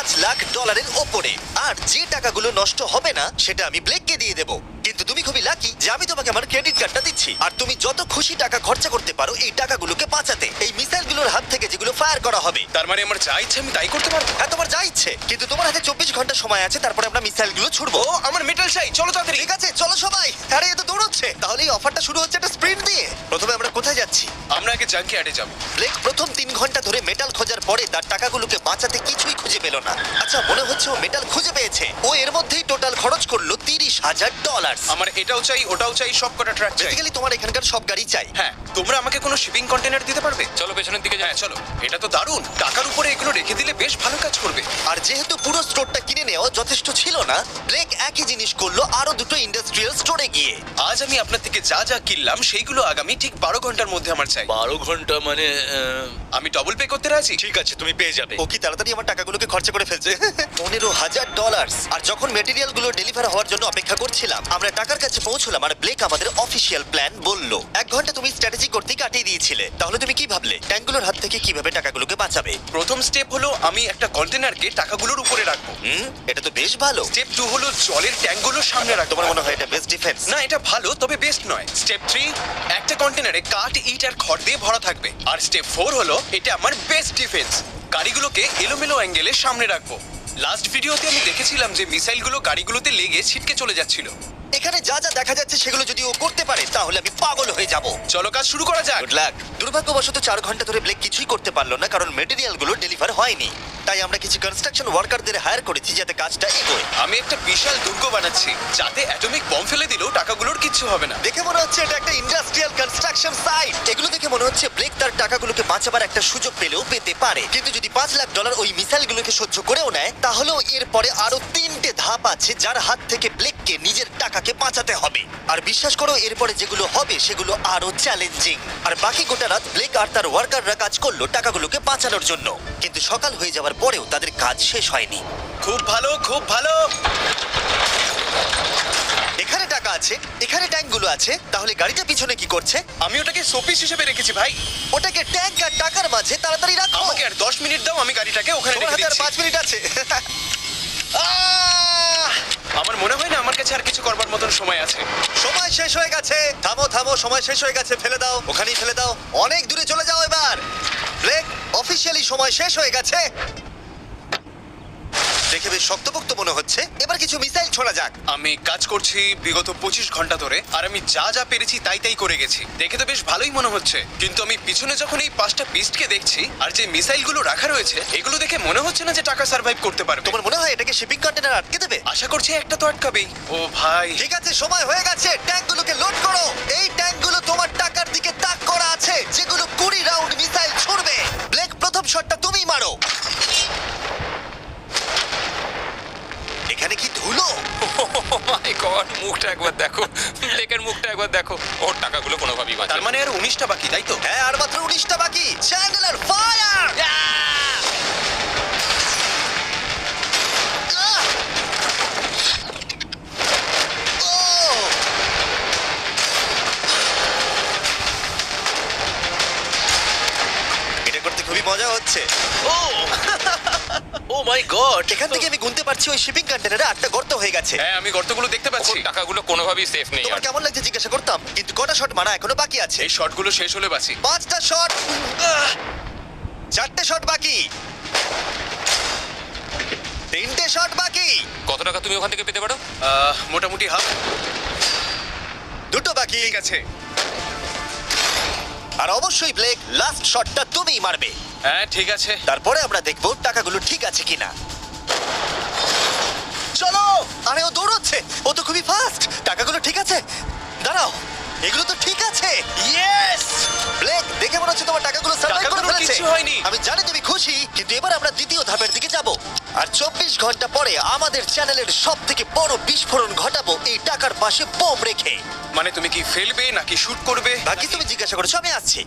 $5 লাখ ওপরে। আর যে টাকাগুলো নষ্ট হবে না সেটা আমি ব্লেককে দিয়ে দেবো। কিন্তু তুমি খুবই লাকি যে আমি তোমাকে আমার ক্রেডিট কার্ডটা দিচ্ছি, আর তুমি যত খুশি টাকা খরচা করতে পারো এই টাকাগুলোকে বাঁচাতে, এই মিসাইলগুলোর হাত থেকে যেগুলো ফায়ার করা হবে। তার মানে আমার যা ইচ্ছে আমি তাই করতে পারবো? হ্যাঁ, তোমার যা ইচ্ছে, কিন্তু তোমার হাতে 24 ঘন্টা সময় আছে, তারপরে আমরা মিসাইলগুলো ছুড়বো। ও আমার মেটাল চাই, চলো তাড়াতাড়ি। ঠিক আছে, চলো সবাই। আরে এ তো দৌড়চ্ছে। তাহলে এই অফারটা শুরু হচ্ছে একটা স্প্রিন্ট দিয়ে। প্রথমে আমরা কোথায় যাচ্ছি? আমরা আগে জাঙ্কি অ্যাডে যাবো। ব্লেক প্রথম 3 ঘন্টা ধরে মেটাল খোঁজার পরে তার টাকাগুলোকে বাঁচাতে কিছুই খুঁজে পেল না। আচ্ছা, মনে হচ্ছে ও মেটাল খুঁজে পেয়েছে। ও এর মধ্যেই টোটাল খরচ করলো $30,000। আমার এটাও চাই, ওটাও চাই, সব কটা ট্র্যাক চাই। বেসিক্যালি তোমার এখানকার সব গাড়ি চাই। হ্যাঁ, তোমরা আমাকে কোনো শিপিং কন্টেনার দিতে পারবে? চলো পেছনের দিকে যাই। হ্যাঁ চলো, এটা তো দারুণ। টাকার উপরে এগুলো রেখে দিলে বেশ ভালো কাজ করবে। আর যেহেতু পুরো স্টোরটা কিনে নেওয়া যথেষ্ট ছিল না, ব্লেক একই জিনিস করলো আরো দুটো ইন্ডাস্ট্রিয়াল স্টোরে গিয়ে। আজ আমি আপনার থেকে যা যা কিনলাম সেইগুলো আগামী ঠিক 12 ঘন্টার মধ্যে আমার চাই। 12 ঘন্টা মানে আমি ডবল পে করতে রাজি। ঠিক আছে, তুমি পেয়ে যাবে। ও কি তাড়াতাড়ি আমার টাকাগুলোকে খরচা করে ফেলছে। $15,000। আর যখন মেটেরিয়াল গুলো ডেলিভার হওয়ার জন্য অপেক্ষা করছিলাম, আমরা টাকার কাছে পৌঁছলাম আর ব্লেক আমাদের অফিসিয়াল প্ল্যান বলল। 1 ঘন্টা তুমি স্ট্র্যাটেজি করতে কাটিয়ে দিয়েছিলে, তাহলে তুমি কি ভাবলে ট্যাঙ্কগুলোর হাত থেকে কিভাবে টাকাগুলোকে বাঁচাবে? প্রথম স্টেপ হলো আমি একটা কন্টেনারকে টাকাগুলোর উপরে রাখবো। এটা তো বেশ ভালো। স্টেপ 2 হলো জলের ট্যাঙ্কগুলোর সামনে রাখবো। তোমার মনে হয় এটা বেস্ট ডিফেন্স? না, এটা ভালো তবে বেস্ট নয়। স্টেপ 3, একটা কন্টেনারে কাঠ, ইট আর খড় দিয়ে ভরা থাকবে। আর স্টেপ 4 হলো এটা আমার বেস্ট ডিফেন্স। গাড়িগুলোকে এলোমেলো অ্যাঙ্গেলে সামনে রাখবো। লাস্ট ভিডিওতে আমি দেখেছিলাম যে মিসাইলগুলো গাড়িগুলোতে লেগে ছিটকে চলে যাচ্ছিল। এখানে যা যা দেখা যাচ্ছে সেগুলো যদি ও করতে পারে তাহলে আমি পাগল হয়ে যাব। চলো কাজ শুরু করা যাক। Good luck. দুর্ভাগ্যবশত 4 ঘন্টা ধরে ব্লেক কিছুই করতে পারলো না, কারণ মেটেরিয়ালগুলো ডেলিভার হয়নি। তাই আমরা কিছু কনস্ট্রাকশন ওয়ার্কারদের হায়ার করেছি যাতে কাজটা এগোয়। আমি একটা বিশাল দুর্গ বানাচ্ছি যাতে অ্যাটমিক বম ফেলে দিলেও টাকাগুলোর কিচ্ছু হবে না। দেখে মনে হচ্ছে এটা একটা ইন্ডাস্ট্রিয়াল কনস্ট্রাকশন সাইট। এগুলো দেখে মনে হচ্ছে ব্লেক তার টাকাগুলোকে বাঁচাবার একটা সুযোগ পেলেও পেতে পারে, কিন্তু যদি $5 লাখ ওই মিসাইলগুলোকে সহ্য করেও নেয়, তাহলেও এরপরে আরো 3টে ধাপ আছে যার হাত থেকে ব্লেককে নিজের টাকাকে বাঁচাতে হবে। আর বিশ্বাস করো, এরপরে যেগুলো হবে সেগুলো আরো চ্যালেঞ্জিং। আর বাকি গোটা রাত ব্লেক আর তার ওয়ার্কাররা কাজ করলো টাকাগুলোকে বাঁচানোর জন্য, কিন্তু সকাল হয়ে যাওয়ার পরেও তাদের কাজ শেষ হয়নি। খুব ভালো, খুব ভালো। এখানে টাকা আছে, এখানে ট্যাঙ্কগুলো আছে, তাহলে গাড়িটা পিছনে কি করছে? আমি ওটাকে শোপিস হিসেবে রেখেছি ভাই। ওটাকে ট্যাঙ্ক আর টাকার মাঝে তাড়াতাড়ি রাখো। আমাকে আর 10 মিনিট দাও, আমি গাড়িটাকে ওখানে তোমার রেখে হাতে আর দিচ্ছি। 5 মিনিট আছে। আমার মনে হয় না আমার কাছে আর কিছু করবার মতন সময় আছে। সময় শেষ হয়ে গেছে। থামো থামো, সময় শেষ হয়ে গেছে। ফেলে দাও, ওখানেই ফেলে দাও। অনেক দূরে চলে যাও এবার। ব্লেক, অফিসিয়ালি সময় শেষ হয়ে গেছে। দেখে বেশ শক্তপোক্ত মনে হচ্ছে। এবার কিছু মিসাইল ছোড়া যাক। আমি কাজ করছি বিগত 25 ঘন্টা ধরে, আর আমি যা যা পেরেছি তাই তাই করে গেছি। দেখে তো বেশ ভালোই মনে হচ্ছে, কিন্তু আমি পিছনে যখন এই 5টা বিস্টকে দেখছি আর যে মিসাইলগুলো রাখা রয়েছে, এগুলো দেখে মনে হচ্ছে না যে টাকা সার্ভাইভ করতে পারবে। তোমার মনে হয় এটাকে শিপিং কন্টেনার আটকে দেবে? আশা করছি একটা তো আটকাবেই। ও ভাই, ঠিক আছে, সময় হয়ে গেছে। ট্যাঙ্কগুলোকে লোড করো। এই ট্যাঙ্কগুলো তোমার টাকার দিকে তাক করা আছে, যেগুলো 20 রাউন্ড মিসাইল ছুড়বে। ব্লেক, প্রথম শটটা তুমিই মারো। এখানে কি ধুলো? মাই গড, মুখটা একবার দেখো, ব্লেকের মুখটা একবার দেখো। ওর টাকাগুলো কোনোভাবেই বাঁচবে তার মানে আর 19টা বাকি, তাই তো? হ্যাঁ, আর মাত্র 19টা বাকি। Chandler, fire! এটা করতে খুবই মজা হচ্ছে। ও মাই গড। এখান থেকে আমি গুনতে পারছি ওই শিপিং কন্টেনারে 8টা গর্ত হয়ে গেছে। হ্যাঁ, আমি গর্তগুলো দেখতে পাচ্ছি। ওর টাকাগুলো কোনোভাবেই সেফ নেই। তোমার আর কেমন লাগছে জিজ্ঞাসা করতাম, কিন্তু কটা শট মারা এখনো বাকি আছে। এই শটগুলো শেষ হলে বাঁচি। 5টা শট, 4টে শট বাকি, 3টে শট বাকি, কত টাকা তুমি ওখান থেকে পেতে পারো? মোটামুটি হাফ। 2টো বাকি। ঠিক আছে। আর অবশ্যই ব্লেক, লাস্ট শটটা তুমিই মারবে। হ্যাঁ ঠিক আছে। তারপরে আমরা দেখব টাকাগুলো ঠিক আছে কিনা। চলো। আরে ও দৌড়চ্ছে, ও তো খুবই ফাস্ট। টাকাগুলো ঠিক আছে? দাঁড়াও, এগুলো তো ঠিক আছে। ইয়েস! ব্লেক, দেখে মনে হচ্ছে তোমার টাকাগুলো সার্ভাইভ করে টাকাগুলোর ফেলেছে। কিচ্ছু হয়নি। আমি জানি তুমি খুশি, কিন্তু এবার আমরা দ্বিতীয় ধাপের দিকে যাব। আর 24 ঘন্টা পরে আমাদের চ্যানেলের সবথেকে বড় বিস্ফোরণ ঘটাবো এই টাকার পাশে বোম রেখে। মানে তুমি কি ফেলবে নাকি শুট করবে? বাকি তুমি জিজ্ঞাসা করেছো, আমি আসছি।